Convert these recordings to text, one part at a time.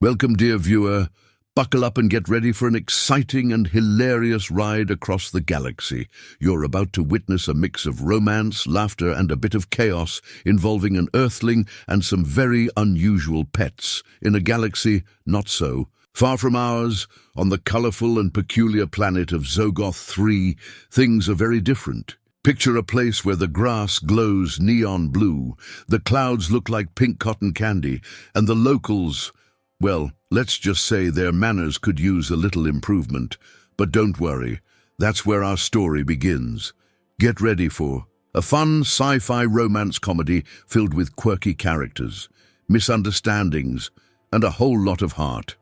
Welcome, dear viewer. Buckle up and get ready for an exciting and hilarious ride across the galaxy. You're about to witness a mix of romance, laughter, and a bit of chaos involving an Earthling and some very unusual pets in a galaxy not so far from ours. On the colorful and peculiar planet of Zogoth 3, things are very different. Picture a place where the grass glows neon blue, the clouds look like pink cotton candy, and the locals, well, let's just say their manners could use a little improvement. But don't worry, that's where our story begins. Get ready for a fun sci-fi romance comedy filled with quirky characters, misunderstandings, and a whole lot of heart.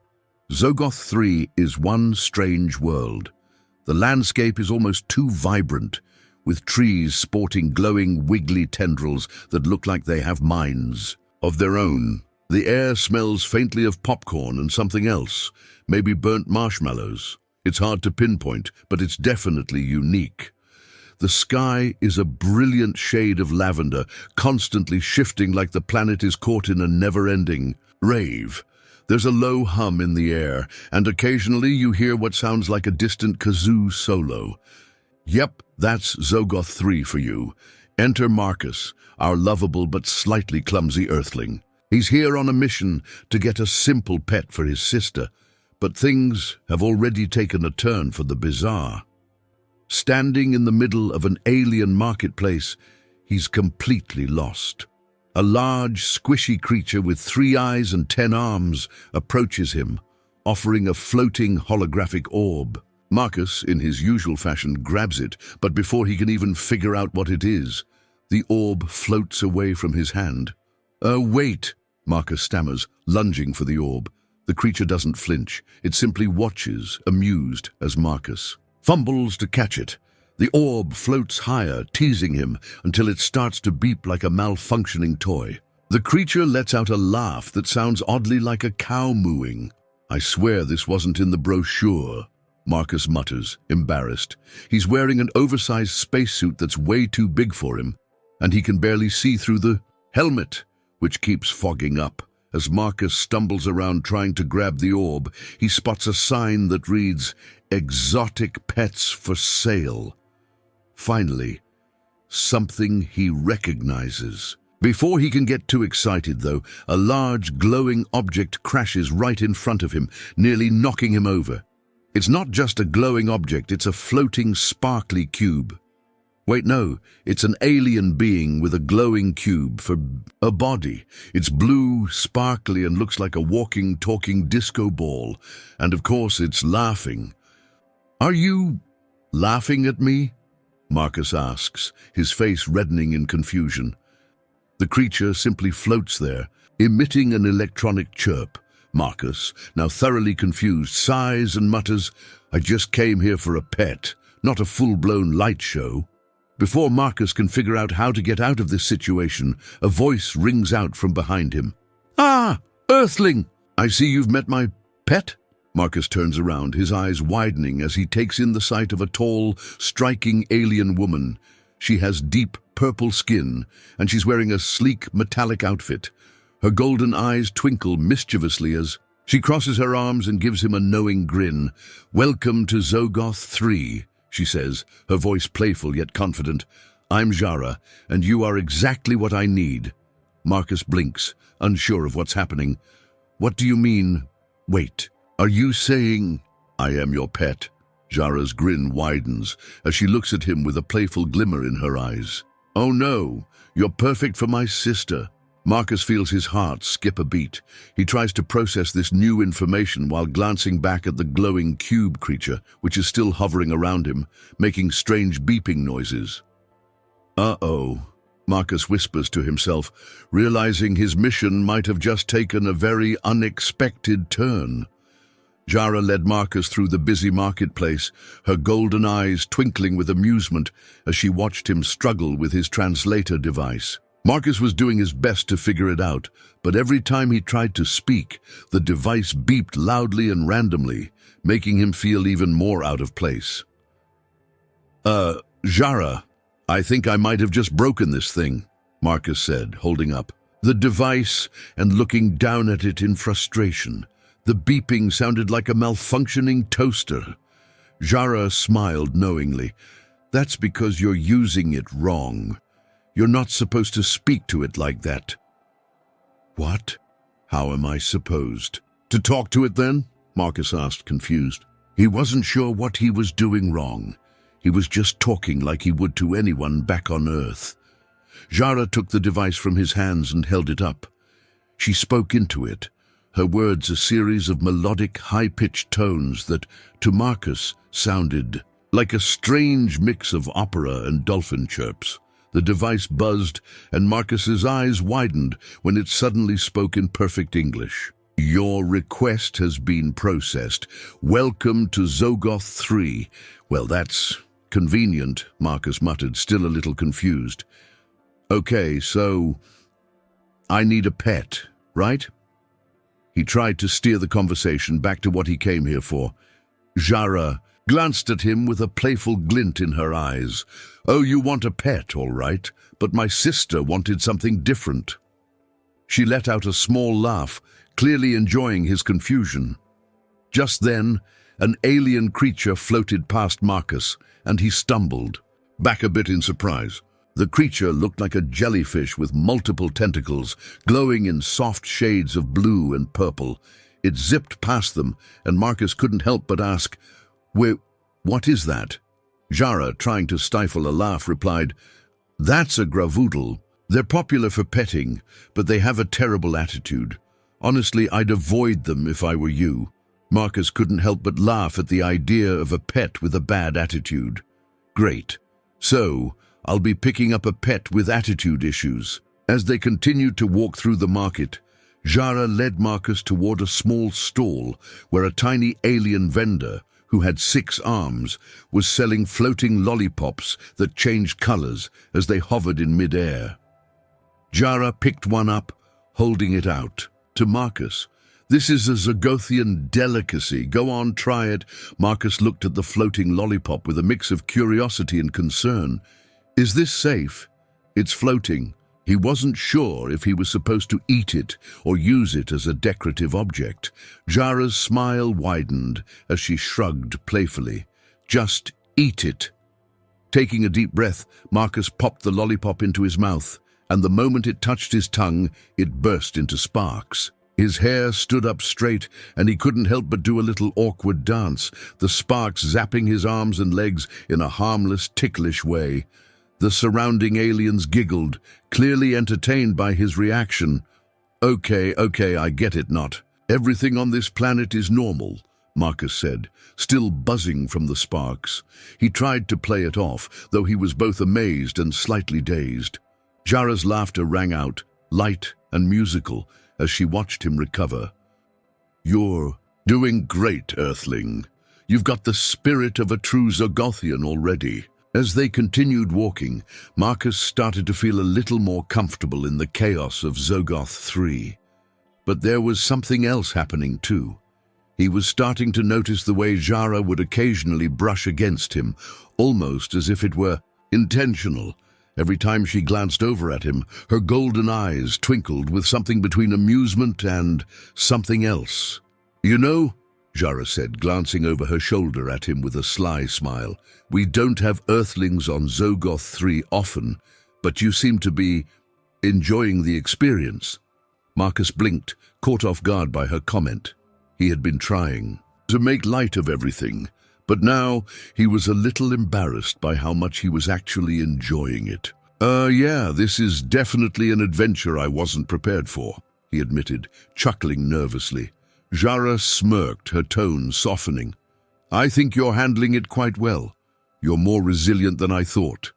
Zogoth 3 is one strange world. The landscape is almost too vibrant, with trees sporting glowing, wiggly tendrils that look like they have minds of their own. The air smells faintly of popcorn and something else, maybe burnt marshmallows. It's hard to pinpoint, but it's definitely unique. The sky is a brilliant shade of lavender, constantly shifting like the planet is caught in a never-ending rave. There's a low hum in the air, and occasionally you hear what sounds like a distant kazoo solo. Yep, that's Zogoth 3 for you. Enter Marcus, our lovable but slightly clumsy Earthling. He's here on a mission to get a simple pet for his sister, but things have already taken a turn for the bizarre. Standing in the middle of an alien marketplace, he's completely lost. A large, squishy creature with 3 eyes and 10 arms approaches him, offering a floating holographic orb. Marcus, in his usual fashion, grabs it, but before he can even figure out what it is, the orb floats away from his hand. Wait, Marcus stammers, lunging for the orb. The creature doesn't flinch. It simply watches, amused, as Marcus fumbles to catch it. The orb floats higher, teasing him, until it starts to beep like a malfunctioning toy. The creature lets out a laugh that sounds oddly like a cow mooing. I swear this wasn't in the brochure, Marcus mutters, embarrassed. He's wearing an oversized spacesuit that's way too big for him, and he can barely see through the helmet, which keeps fogging up. As Marcus stumbles around trying to grab the orb, he spots a sign that reads, "Exotic Pets for Sale." Finally, something he recognizes. Before he can get too excited, though, a large, glowing object crashes right in front of him, nearly knocking him over. It's not just a glowing object, it's a floating, sparkly cube. Wait, no, it's an alien being with a glowing cube for a body. It's blue, sparkly, and looks like a walking, talking disco ball. And of course, it's laughing. "Are you laughing at me?" Marcus asks, his face reddening in confusion. The creature simply floats there, emitting an electronic chirp. Marcus, now thoroughly confused, sighs and mutters, "I just came here for a pet, not a full-blown light show." Before Marcus can figure out how to get out of this situation, a voice rings out from behind him. "Ah, Earthling! I see you've met my pet?" Marcus turns around, his eyes widening as he takes in the sight of a tall, striking alien woman. She has deep purple skin, and she's wearing a sleek, metallic outfit. Her golden eyes twinkle mischievously as she crosses her arms and gives him a knowing grin. "Welcome to Zogoth 3, she says, her voice playful yet confident. "I'm Zhara, and you are exactly what I need." Marcus blinks, unsure of what's happening. "What do you mean? Wait, are you saying I am your pet?" Zhara's grin widens as she looks at him with a playful glimmer in her eyes. "Oh no, you're perfect for my sister." Marcus feels his heart skip a beat. He tries to process this new information while glancing back at the glowing cube creature, which is still hovering around him, making strange beeping noises. "Uh-oh," Marcus whispers to himself, realizing his mission might have just taken a very unexpected turn. Zhara led Marcus through the busy marketplace, her golden eyes twinkling with amusement as she watched him struggle with his translator device. Marcus was doing his best to figure it out, but every time he tried to speak, the device beeped loudly and randomly, making him feel even more out of place. Zhara, I think I might have just broken this thing," Marcus said, holding up the device and looking down at it in frustration. The beeping sounded like a malfunctioning toaster. Zhara smiled knowingly. That's because you're using it wrong. You're not supposed to speak to it like that. What? How am I supposed to talk to it then? Marcus asked, confused. He wasn't sure what he was doing wrong. He was just talking like he would to anyone back on Earth. Zhara took the device from his hands and held it up. She spoke into it, her words a series of melodic, high-pitched tones that, to Marcus, sounded like a strange mix of opera and dolphin chirps. The device buzzed, and Marcus's eyes widened when it suddenly spoke in perfect English. Your request has been processed. Welcome to Zogoth 3. Well, that's convenient, Marcus muttered, still a little confused. Okay, so I need a pet, right? He tried to steer the conversation back to what he came here for. Zhara glanced at him with a playful glint in her eyes. Oh, you want a pet, all right, but my sister wanted something different. She let out a small laugh, clearly enjoying his confusion. Just then, an alien creature floated past Marcus, and he stumbled, back a bit in surprise. The creature looked like a jellyfish with multiple tentacles, glowing in soft shades of blue and purple. It zipped past them, and Marcus couldn't help but ask, what is that? Zhara, trying to stifle a laugh, replied, That's a gravoodle. They're popular for petting, but they have a terrible attitude. Honestly, I'd avoid them if I were you. Marcus couldn't help but laugh at the idea of a pet with a bad attitude. Great. So, I'll be picking up a pet with attitude issues. As they continued to walk through the market, Zhara led Marcus toward a small stall where a tiny alien vendor, who had 6 arms, was selling floating lollipops that changed colors as they hovered in mid-air. Zhara picked one up, holding it out to Marcus. This is a Zogothian delicacy. Go on, try it. Marcus looked at the floating lollipop with a mix of curiosity and concern. Is this safe? It's floating. He wasn't sure if he was supposed to eat it or use it as a decorative object. Zhara's smile widened as she shrugged playfully. Just eat it. Taking a deep breath, Marcus popped the lollipop into his mouth, and the moment it touched his tongue, it burst into sparks. His hair stood up straight, and he couldn't help but do a little awkward dance, the sparks zapping his arms and legs in a harmless, ticklish way. The surrounding aliens giggled, clearly entertained by his reaction. Okay, I get it, not. Everything on this planet is normal, Marcus said, still buzzing from the sparks. He tried to play it off, though he was both amazed and slightly dazed. Zhara's laughter rang out, light and musical, as she watched him recover. You're doing great, Earthling. You've got the spirit of a true Zogothian already. As they continued walking, Marcus started to feel a little more comfortable in the chaos of Zogoth 3. But there was something else happening too. He was starting to notice the way Zhara would occasionally brush against him, almost as if it were intentional. Every time she glanced over at him, her golden eyes twinkled with something between amusement and something else. You know, Zhara said, glancing over her shoulder at him with a sly smile, we don't have Earthlings on Zogoth 3 often, but you seem to be enjoying the experience. Marcus blinked, caught off guard by her comment. He had been trying to make light of everything, but now he was a little embarrassed by how much he was actually enjoying it. Yeah, this is definitely an adventure I wasn't prepared for, he admitted, chuckling nervously. Zhara smirked, her tone softening. I think you're handling it quite well. You're more resilient than I thought.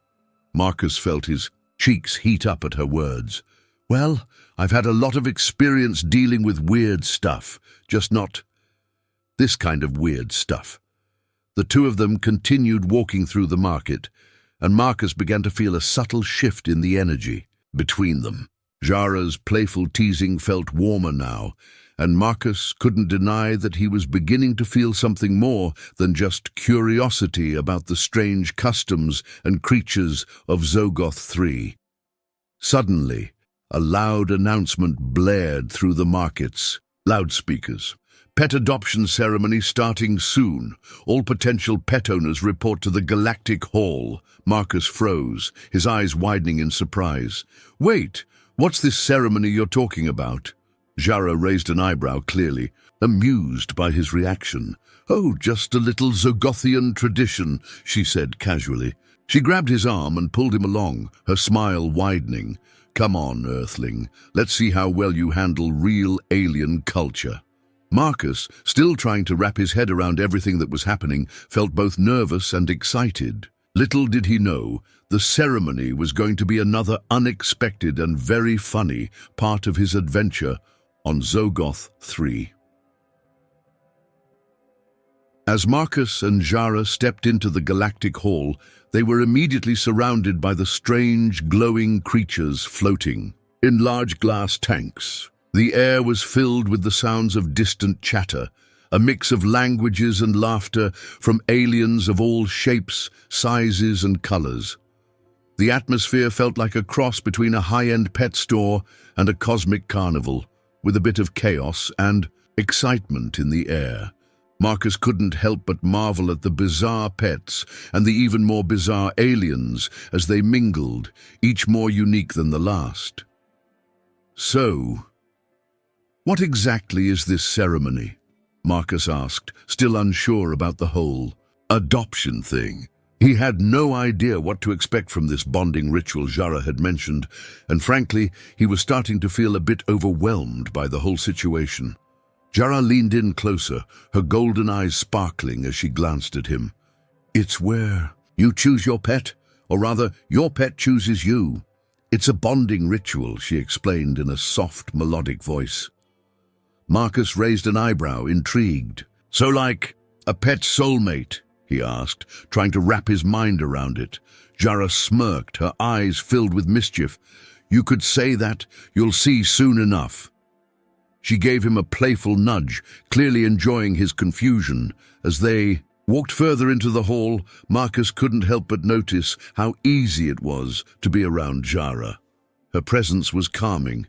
Marcus felt his cheeks heat up at her words. Well, I've had a lot of experience dealing with weird stuff, just not this kind of weird stuff. The two of them continued walking through the market, and Marcus began to feel a subtle shift in the energy between them. Zhara's playful teasing felt warmer now, and Marcus couldn't deny that he was beginning to feel something more than just curiosity about the strange customs and creatures of Zogoth 3. Suddenly, a loud announcement blared through the market's loudspeakers. Pet adoption ceremony starting soon. All potential pet owners report to the Galactic Hall. Marcus froze, his eyes widening in surprise. Wait, what's this ceremony you're talking about? Zhara raised an eyebrow clearly, amused by his reaction. Oh, just a little Zogothian tradition, she said casually. She grabbed his arm and pulled him along, her smile widening. Come on, Earthling, let's see how well you handle real alien culture. Marcus, still trying to wrap his head around everything that was happening, felt both nervous and excited. Little did he know, the ceremony was going to be another unexpected and very funny part of his adventure on Zogoth 3. As Marcus and Zhara stepped into the Galactic Hall, they were immediately surrounded by the strange, glowing creatures floating in large glass tanks. The air was filled with the sounds of distant chatter, a mix of languages and laughter from aliens of all shapes, sizes, and colors. The atmosphere felt like a cross between a high-end pet store and a cosmic carnival, with a bit of chaos and excitement in the air. Marcus couldn't help but marvel at the bizarre pets and the even more bizarre aliens as they mingled, each more unique than the last. So, what exactly is this ceremony? Marcus asked, still unsure about the whole adoption thing. He had no idea what to expect from this bonding ritual Zhara had mentioned, and frankly, he was starting to feel a bit overwhelmed by the whole situation. Zhara leaned in closer, her golden eyes sparkling as she glanced at him. It's where you choose your pet, or rather, your pet chooses you. It's a bonding ritual, she explained in a soft, melodic voice. Marcus raised an eyebrow, intrigued. So like a pet soulmate, he asked, trying to wrap his mind around it. Zhara smirked, her eyes filled with mischief. You could say that, you'll see soon enough. She gave him a playful nudge, clearly enjoying his confusion. As they walked further into the hall, Marcus couldn't help but notice how easy it was to be around Zhara. Her presence was calming,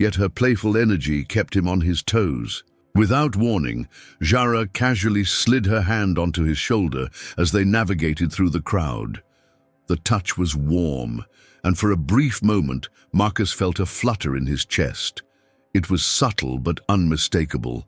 yet her playful energy kept him on his toes. Without warning, Zhara casually slid her hand onto his shoulder as they navigated through the crowd. The touch was warm, and for a brief moment, Marcus felt a flutter in his chest. It was subtle but unmistakable,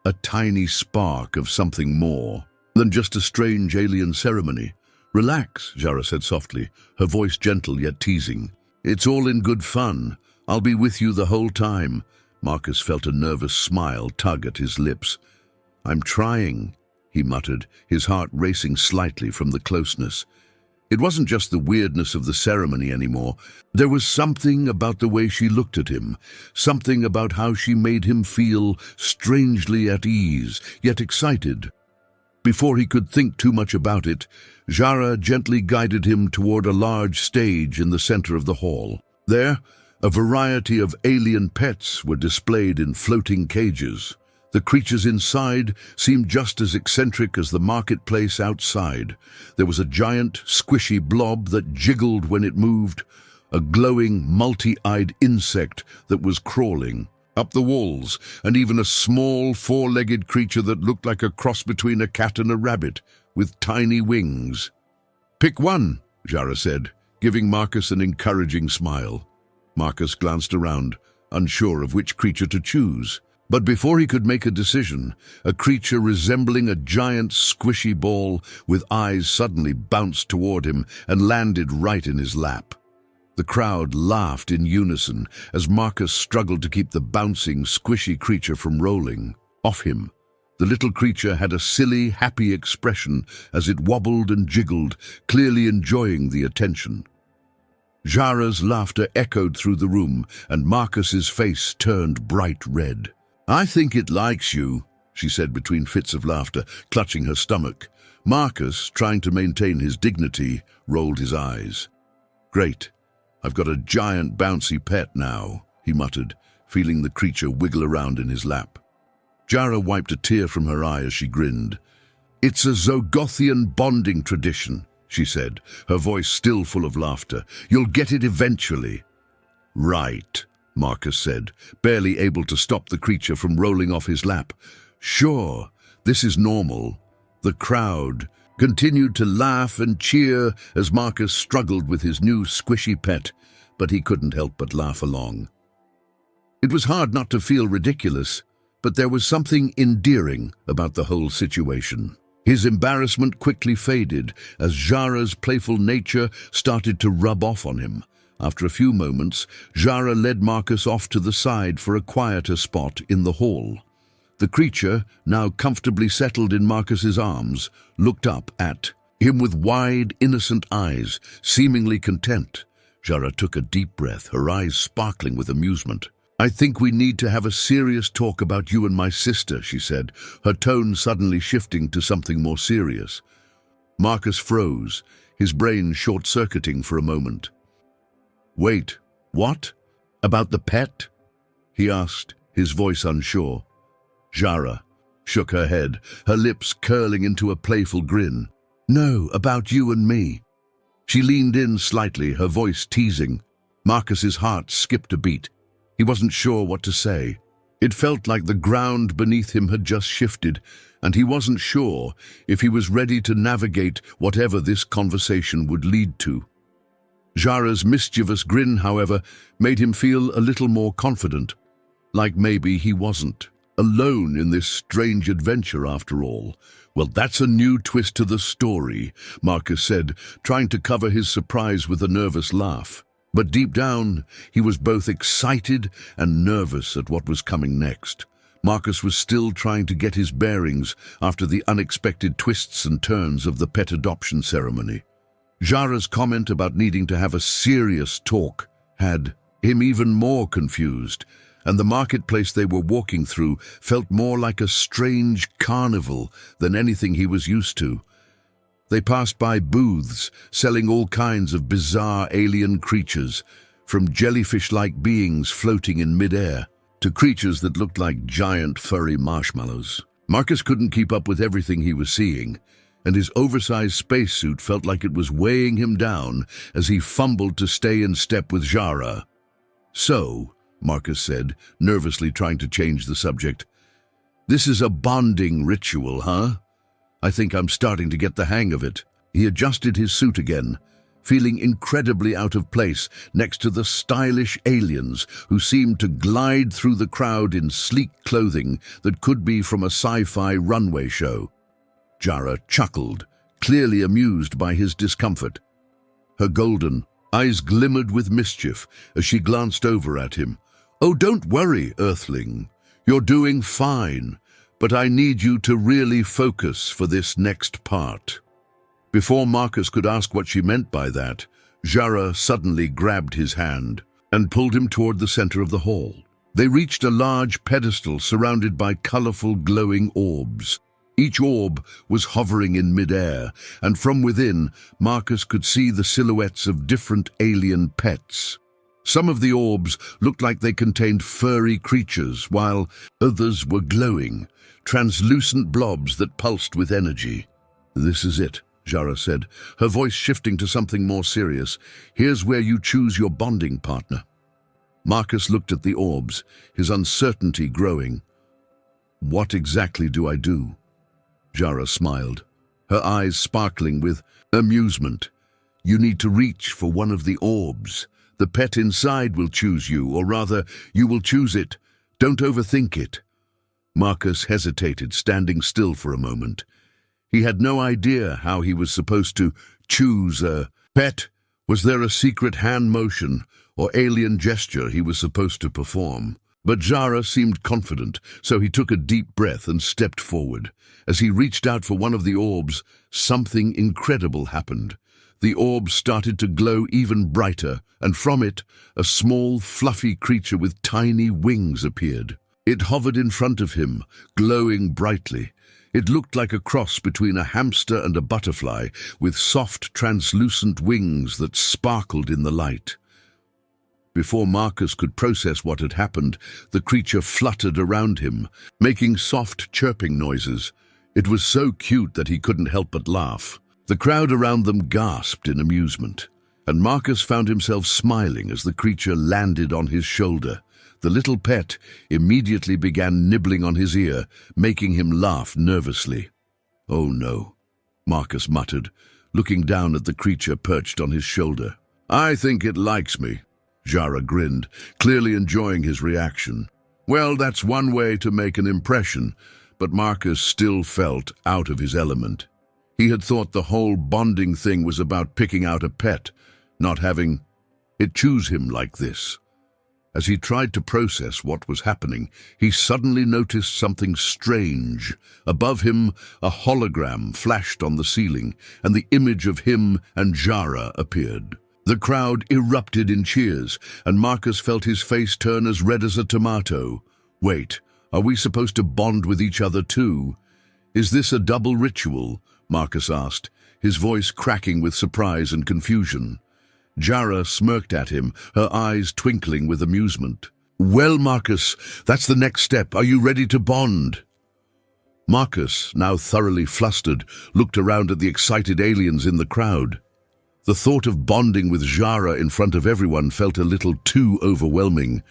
a tiny spark of something more than just a strange alien ceremony. Relax, Zhara said softly, her voice gentle yet teasing. It's all in good fun. I'll be with you the whole time. Marcus felt a nervous smile tug at his lips. I'm trying, he muttered, his heart racing slightly from the closeness. It wasn't just the weirdness of the ceremony anymore. There was something about the way she looked at him, something about how she made him feel strangely at ease, yet excited. Before he could think too much about it, Zhara gently guided him toward a large stage in the center of the hall. There, a variety of alien pets were displayed in floating cages. The creatures inside seemed just as eccentric as the marketplace outside. There was a giant, squishy blob that jiggled when it moved, a glowing, multi-eyed insect that was crawling up the walls, and even a small, four-legged creature that looked like a cross between a cat and a rabbit, with tiny wings. Pick one, Zhara said, giving Marcus an encouraging smile. Marcus glanced around, unsure of which creature to choose. But before he could make a decision, a creature resembling a giant squishy ball with eyes suddenly bounced toward him and landed right in his lap. The crowd laughed in unison as Marcus struggled to keep the bouncing, squishy creature from rolling off him. The little creature had a silly, happy expression as it wobbled and jiggled, clearly enjoying the attention. Zhara's laughter echoed through the room, and Marcus's face turned bright red. I think it likes you, she said between fits of laughter, clutching her stomach. Marcus, trying to maintain his dignity, rolled his eyes. Great. I've got a giant bouncy pet now, he muttered, feeling the creature wiggle around in his lap. Zhara wiped a tear from her eye as she grinned. It's a Zogothian bonding tradition, she said, her voice still full of laughter. You'll get it eventually. Right, Marcus said, barely able to stop the creature from rolling off his lap. "Sure, this is normal." The crowd continued to laugh and cheer as Marcus struggled with his new squishy pet, but he couldn't help but laugh along. It was hard not to feel ridiculous, but there was something endearing about the whole situation. His embarrassment quickly faded as Zhara's playful nature started to rub off on him. After a few moments, Zhara led Marcus off to the side for a quieter spot in the hall. The creature, now comfortably settled in Marcus's arms, looked up at him with wide, innocent eyes, seemingly content. Zhara took a deep breath, her eyes sparkling with amusement. "I think we need to have a serious talk about you and my sister," she said, her tone suddenly shifting to something more serious. Marcus froze, his brain short-circuiting for a moment. "Wait, what? About the pet?" he asked, his voice unsure. Zhara shook her head, her lips curling into a playful grin. "No, about you and me." She leaned in slightly, her voice teasing. Marcus's heart skipped a beat. He wasn't sure what to say. It felt like the ground beneath him had just shifted, and he wasn't sure if he was ready to navigate whatever this conversation would lead to. Zhara's mischievous grin, however, made him feel a little more confident, like maybe he wasn't alone in this strange adventure after all. "Well, that's a new twist to the story," Marcus said, trying to cover his surprise with a nervous laugh. But deep down, he was both excited and nervous at what was coming next. Marcus was still trying to get his bearings after the unexpected twists and turns of the pet adoption ceremony. Zhara's comment about needing to have a serious talk had him even more confused, and the marketplace they were walking through felt more like a strange carnival than anything he was used to. They passed by booths selling all kinds of bizarre alien creatures, from jellyfish-like beings floating in midair to creatures that looked like giant furry marshmallows. Marcus couldn't keep up with everything he was seeing, and his oversized spacesuit felt like it was weighing him down as he fumbled to stay in step with Zhara. "So," Marcus said, nervously trying to change the subject, "this is a bonding ritual, huh? I think I'm starting to get the hang of it." He adjusted his suit again, feeling incredibly out of place next to the stylish aliens who seemed to glide through the crowd in sleek clothing that could be from a sci-fi runway show. Zhara chuckled, clearly amused by his discomfort. Her golden eyes glimmered with mischief as she glanced over at him. "Oh, don't worry, Earthling. You're doing fine, but I need you to really focus for this next part." Before Marcus could ask what she meant by that, Zhara suddenly grabbed his hand and pulled him toward the center of the hall. They reached a large pedestal surrounded by colorful glowing orbs. Each orb was hovering in midair, and from within, Marcus could see the silhouettes of different alien pets. Some of the orbs looked like they contained furry creatures, while others were glowing, translucent blobs that pulsed with energy. "This is it," Zhara said, her voice shifting to something more serious. "Here's where you choose your bonding partner." Marcus looked at the orbs, his uncertainty growing. "What exactly do I do?" Zhara smiled, her eyes sparkling with amusement. "You need to reach for one of the orbs. The pet inside will choose you, or rather, you will choose it. Don't overthink it." Marcus hesitated, standing still for a moment. He had no idea how he was supposed to choose a pet. Was there a secret hand motion or alien gesture he was supposed to perform? But Zhara seemed confident, so he took a deep breath and stepped forward. As he reached out for one of the orbs, something incredible happened. The orb started to glow even brighter, and from it, a small, fluffy creature with tiny wings appeared. It hovered in front of him, glowing brightly. It looked like a cross between a hamster and a butterfly, with soft, translucent wings that sparkled in the light. Before Marcus could process what had happened, the creature fluttered around him, making soft, chirping noises. It was so cute that he couldn't help but laugh. The crowd around them gasped in amusement, and Marcus found himself smiling as the creature landed on his shoulder. The little pet immediately began nibbling on his ear, making him laugh nervously. "Oh no," Marcus muttered, looking down at the creature perched on his shoulder. "I think it likes me." Zhara grinned, clearly enjoying his reaction. Well, that's one way to make an impression, but Marcus still felt out of his element. He had thought the whole bonding thing was about picking out a pet, not having it choose him like this. As he tried to process what was happening, he suddenly noticed something strange. Above him, a hologram flashed on the ceiling, and the image of him and Zhara appeared. The crowd erupted in cheers, and Marcus felt his face turn as red as a tomato. Wait, are we supposed to bond with each other too? Is this a double ritual? Marcus asked, his voice cracking with surprise and confusion. Zhara smirked at him, her eyes twinkling with amusement. Well, Marcus, that's the next step. Are you ready to bond? Marcus, now thoroughly flustered, looked around at the excited aliens in the crowd. The thought of bonding with Zhara in front of everyone felt a little too overwhelming,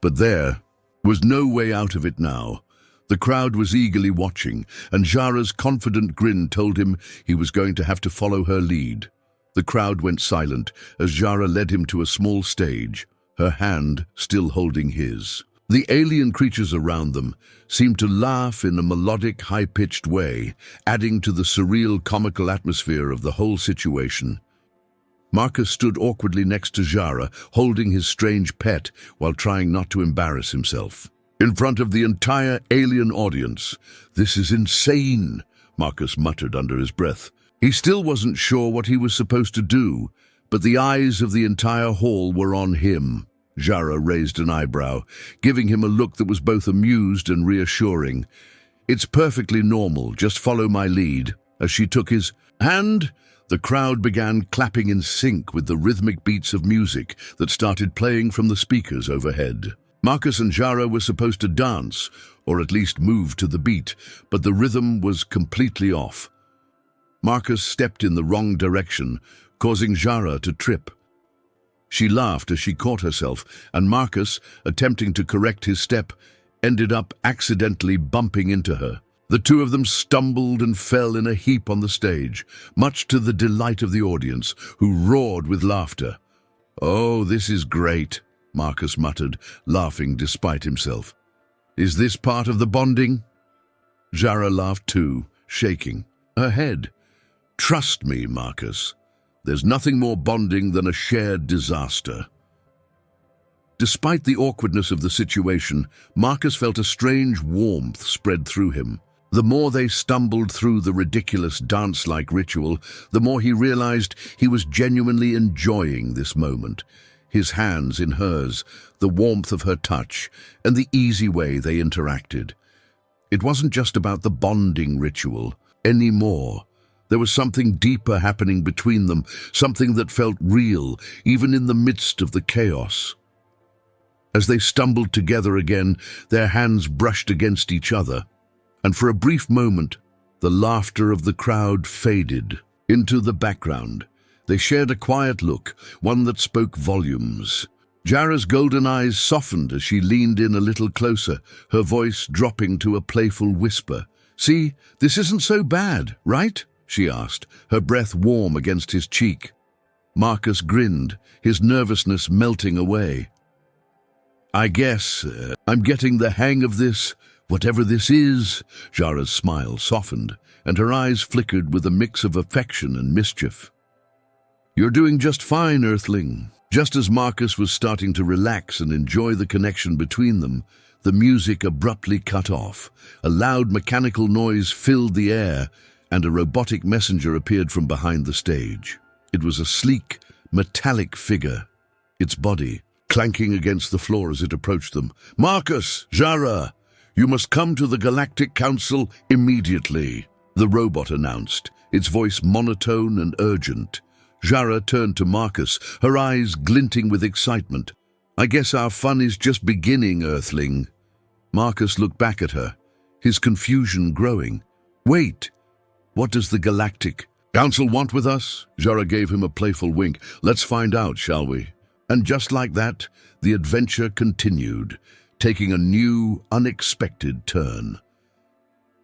but there was no way out of it now. The crowd was eagerly watching, and Zhara's confident grin told him he was going to have to follow her lead. The crowd went silent as Zhara led him to a small stage, her hand still holding his. The alien creatures around them seemed to laugh in a melodic, high-pitched way, adding to the surreal, comical atmosphere of the whole situation. Marcus stood awkwardly next to Zhara, holding his strange pet while trying not to embarrass himself. In front of the entire alien audience. "This is insane," Marcus muttered under his breath. He still wasn't sure what he was supposed to do, but the eyes of the entire hall were on him. Zhara raised an eyebrow, giving him a look that was both amused and reassuring. "It's perfectly normal, just follow my lead." As she took his hand, the crowd began clapping in sync with the rhythmic beats of music that started playing from the speakers overhead. Marcus and Zhara were supposed to dance, or at least move to the beat, but the rhythm was completely off. Marcus stepped in the wrong direction, causing Zhara to trip. She laughed as she caught herself, and Marcus, attempting to correct his step, ended up accidentally bumping into her. The two of them stumbled and fell in a heap on the stage, much to the delight of the audience, who roared with laughter. "Oh, this is great," Marcus muttered, laughing despite himself. "Is this part of the bonding?" Zhara laughed too, shaking her head. "Trust me, Marcus. There's nothing more bonding than a shared disaster." Despite the awkwardness of the situation, Marcus felt a strange warmth spread through him. The more they stumbled through the ridiculous dance-like ritual, the more he realized he was genuinely enjoying this moment. His hands in hers, the warmth of her touch, and the easy way they interacted. It wasn't just about the bonding ritual anymore. There was something deeper happening between them, something that felt real, even in the midst of the chaos. As they stumbled together again, their hands brushed against each other, and for a brief moment, the laughter of the crowd faded into the background. They shared a quiet look, one that spoke volumes. Zhara's golden eyes softened as she leaned in a little closer, her voice dropping to a playful whisper. "See, this isn't so bad, right?" she asked, her breath warm against his cheek. Marcus grinned, his nervousness melting away. "I guess I'm getting the hang of this, whatever this is." Zhara's smile softened, and her eyes flickered with a mix of affection and mischief. "You're doing just fine, Earthling." Just as Marcus was starting to relax and enjoy the connection between them, the music abruptly cut off. A loud mechanical noise filled the air, and a robotic messenger appeared from behind the stage. It was a sleek, metallic figure, its body clanking against the floor as it approached them. "Marcus, Zhara, you must come to the Galactic Council immediately," the robot announced, its voice monotone and urgent. Zhara turned to Marcus, her eyes glinting with excitement. "I guess our fun is just beginning, Earthling." Marcus looked back at her, his confusion growing. "Wait, what does the Galactic Council want with us?" Zhara gave him a playful wink. "Let's find out, shall we?" And just like that, the adventure continued. taking a new, unexpected turn.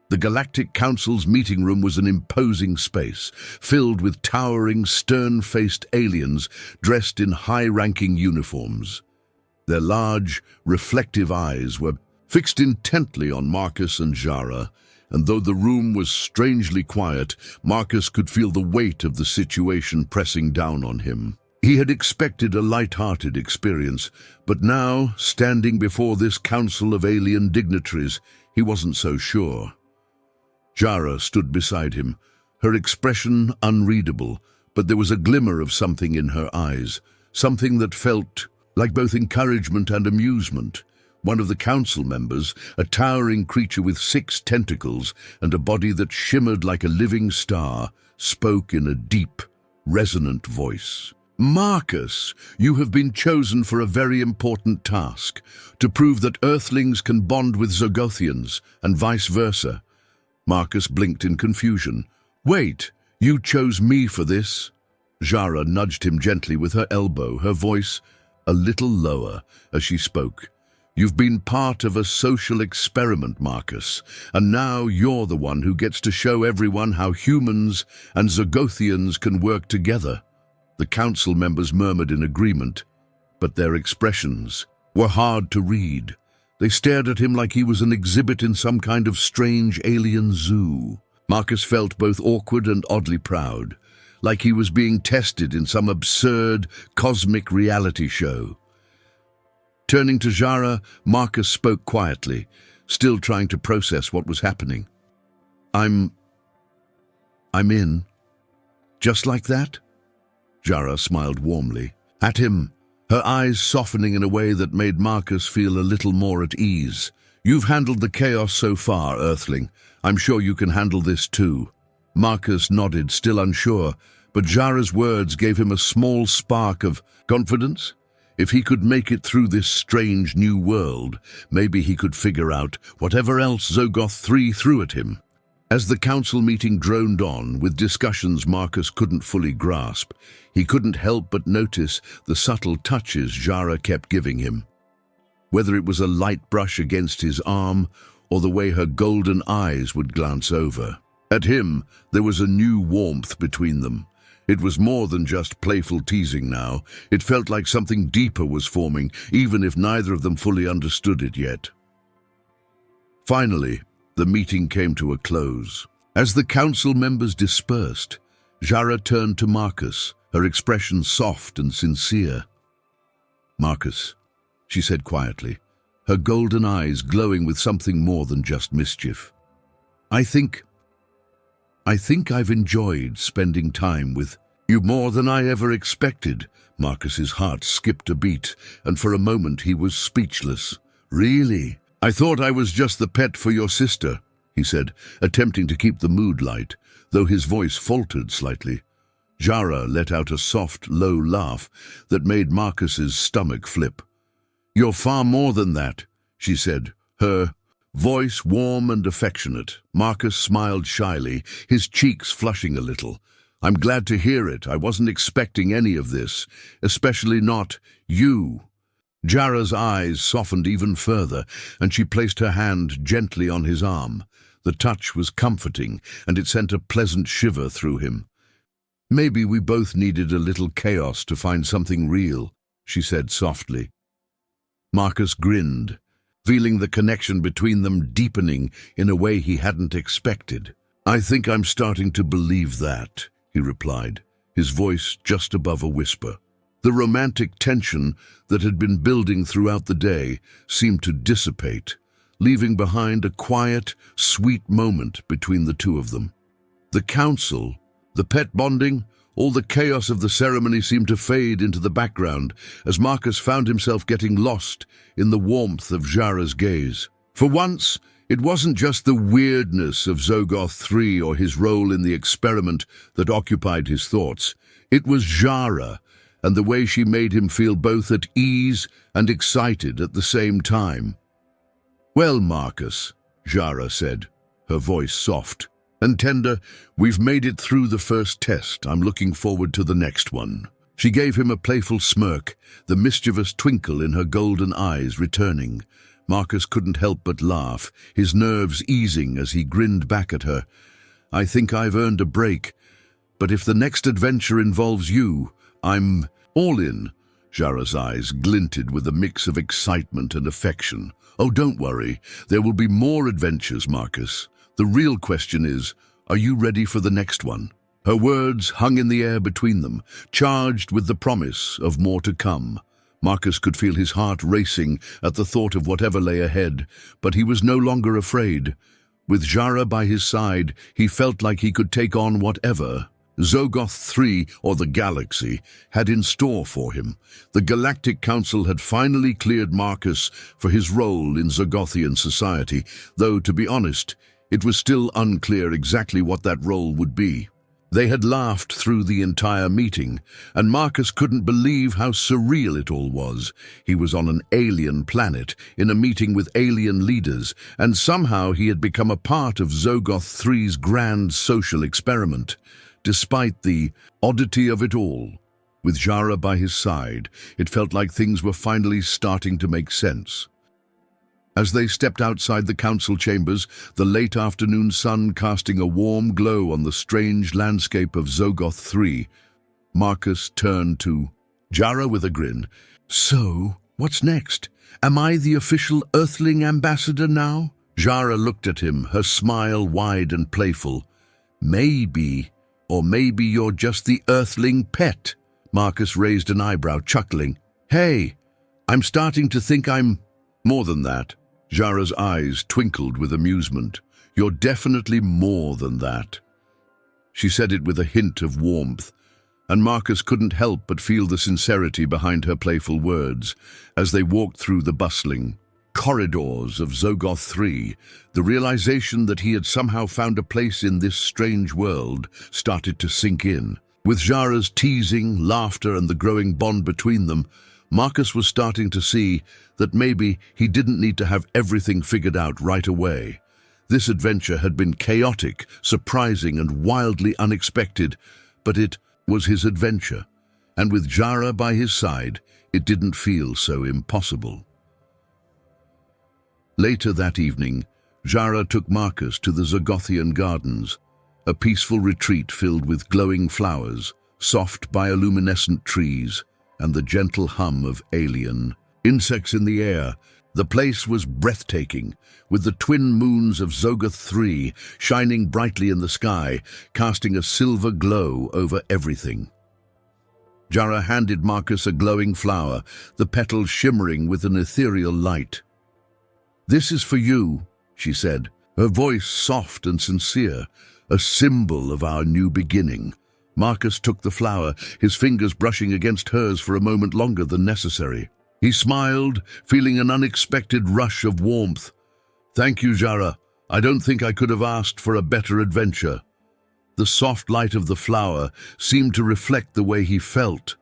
The Galactic Council's meeting room was an imposing space, filled with towering, stern-faced aliens dressed in high-ranking uniforms. Their large, reflective eyes were fixed intently on Marcus and Zhara, and though the room was strangely quiet, Marcus could feel the weight of the situation pressing down on him. He had expected a light-hearted experience, but now, standing before this council of alien dignitaries, he wasn't so sure. Zhara stood beside him, her expression unreadable, but there was a glimmer of something in her eyes, something that felt like both encouragement and amusement. One of the council members, a towering creature with 6 tentacles and a body that shimmered like a living star, spoke in a deep, resonant voice. "Marcus, you have been chosen for a very important task, to prove that Earthlings can bond with Zogothians, and vice versa." Marcus blinked in confusion. "Wait, you chose me for this?" Zhara nudged him gently with her elbow, her voice a little lower as she spoke. "You've been part of a social experiment, Marcus, and now you're the one who gets to show everyone how humans and Zogothians can work together." The council members murmured in agreement, but their expressions were hard to read. They stared at him like he was an exhibit in some kind of strange alien zoo. Marcus felt both awkward and oddly proud, like he was being tested in some absurd, cosmic reality show. Turning to Zhara, Marcus spoke quietly, still trying to process what was happening. I'm in. Just like that?" Zhara smiled warmly at him, her eyes softening in a way that made Marcus feel a little more at ease. "You've handled the chaos so far, Earthling. I'm sure you can handle this too." Marcus nodded, still unsure, but Zhara's words gave him a small spark of confidence. If he could make it through this strange new world, maybe he could figure out whatever else Zogoth 3 threw at him. As the council meeting droned on, with discussions Marcus couldn't fully grasp, he couldn't help but notice the subtle touches Zhara kept giving him. Whether it was a light brush against his arm, or the way her golden eyes would glance over. At him, there was a new warmth between them. It was more than just playful teasing now. It felt like something deeper was forming, even if neither of them fully understood it yet. Finally, the meeting came to a close. As the council members dispersed, Zhara turned to Marcus, her expression soft and sincere. "Marcus," she said quietly, her golden eyes glowing with something more than just mischief. I think I've enjoyed spending time with you more than I ever expected." Marcus's heart skipped a beat, and for a moment he was speechless. "Really? I thought I was just the pet for your sister," he said, attempting to keep the mood light, though his voice faltered slightly. Zhara let out a soft, low laugh that made Marcus's stomach flip. "You're far more than that," she said, her voice warm and affectionate. Marcus smiled shyly, his cheeks flushing a little. "I'm glad to hear it. I wasn't expecting any of this, especially not you." Zhara's eyes softened even further, and she placed her hand gently on his arm. The touch was comforting, and it sent a pleasant shiver through him. "Maybe we both needed a little chaos to find something real," she said softly. Marcus grinned, feeling the connection between them deepening in a way he hadn't expected. "I think I'm starting to believe that," he replied, his voice just above a whisper. The romantic tension that had been building throughout the day seemed to dissipate, leaving behind a quiet, sweet moment between the two of them. The council, the pet bonding, all the chaos of the ceremony seemed to fade into the background as Marcus found himself getting lost in the warmth of Zhara's gaze. For once, it wasn't just the weirdness of Zogoth 3 or his role in the experiment that occupied his thoughts. It was Zhara, and the way she made him feel both at ease and excited at the same time. "Well, Marcus," Zhara said, her voice soft and tender, "we've made it through the first test. I'm looking forward to the next one." She gave him a playful smirk, the mischievous twinkle in her golden eyes returning. Marcus couldn't help but laugh, his nerves easing as he grinned back at her. "I think I've earned a break, but if the next adventure involves you, I'm all in." Zhara's eyes glinted with a mix of excitement and affection. "Oh, don't worry. There will be more adventures, Marcus. The real question is, are you ready for the next one?" Her words hung in the air between them, charged with the promise of more to come. Marcus could feel his heart racing at the thought of whatever lay ahead, but he was no longer afraid. With Zhara by his side, he felt like he could take on whatever Zogoth 3, or the galaxy, had in store for him. The Galactic Council had finally cleared Marcus for his role in Zogothian society, though, to be honest, it was still unclear exactly what that role would be. They had laughed through the entire meeting, and Marcus couldn't believe how surreal it all was. He was on an alien planet, in a meeting with alien leaders, and somehow he had become a part of Zogoth 3's grand social experiment. Despite the oddity of it all, with Zhara by his side, it felt like things were finally starting to make sense. As they stepped outside the council chambers, the late afternoon sun casting a warm glow on the strange landscape of Zogoth 3, Marcus turned to Zhara with a grin. "So, what's next? Am I the official Earthling ambassador now?" Zhara looked at him, her smile wide and playful. "Maybe. Or maybe you're just the Earthling pet." Marcus raised an eyebrow, chuckling. "Hey, I'm starting to think I'm more than that." Zhara's eyes twinkled with amusement. "You're definitely more than that." She said it with a hint of warmth, and Marcus couldn't help but feel the sincerity behind her playful words. As they walked through the bustling corridors of Zogoth 3, the realization that he had somehow found a place in this strange world started to sink in. With Zhara's teasing, laughter, and the growing bond between them, Marcus was starting to see that maybe he didn't need to have everything figured out right away. This adventure had been chaotic, surprising, and wildly unexpected, but it was his adventure, and with Zhara by his side, it didn't feel so impossible. Later that evening, Zhara took Marcus to the Zogothian gardens, a peaceful retreat filled with glowing flowers, soft bioluminescent trees, and the gentle hum of alien insects in the air. The place was breathtaking, with the twin moons of Zogoth 3 shining brightly in the sky, casting a silver glow over everything. Zhara handed Marcus a glowing flower, the petals shimmering with an ethereal light. "This is for you," she said, her voice soft and sincere, "a symbol of our new beginning." Marcus took the flower, his fingers brushing against hers for a moment longer than necessary. He smiled, feeling an unexpected rush of warmth. "Thank you, Zhara. I don't think I could have asked for a better adventure." The soft light of the flower seemed to reflect the way he felt,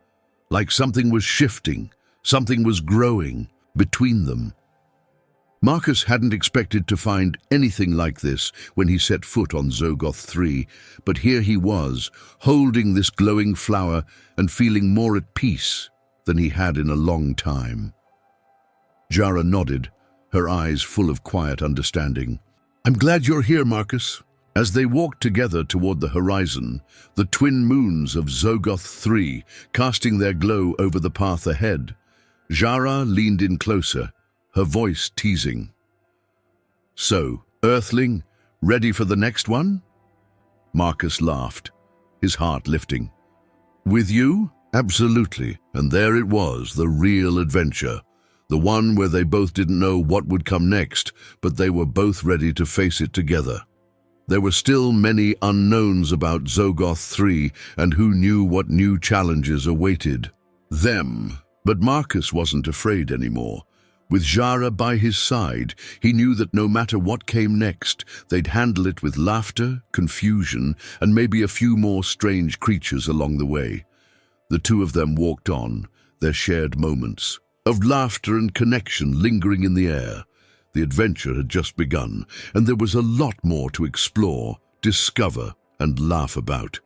like something was shifting, something was growing between them. Marcus hadn't expected to find anything like this when he set foot on Zogoth 3, but here he was, holding this glowing flower and feeling more at peace than he had in a long time. Zhara nodded, her eyes full of quiet understanding. "I'm glad you're here, Marcus." As they walked together toward the horizon, the twin moons of Zogoth 3 casting their glow over the path ahead, Zhara leaned in closer, her voice teasing. "So, Earthling, ready for the next one?" Marcus laughed, his heart lifting. "With you? Absolutely." And there it was, the real adventure. The one where they both didn't know what would come next, but they were both ready to face it together. There were still many unknowns about Zogoth 3, and who knew what new challenges awaited them. But Marcus wasn't afraid anymore. With Zhara by his side, he knew that no matter what came next, they'd handle it with laughter, confusion, and maybe a few more strange creatures along the way. The two of them walked on, their shared moments of laughter and connection lingering in the air. The adventure had just begun, and there was a lot more to explore, discover, and laugh about.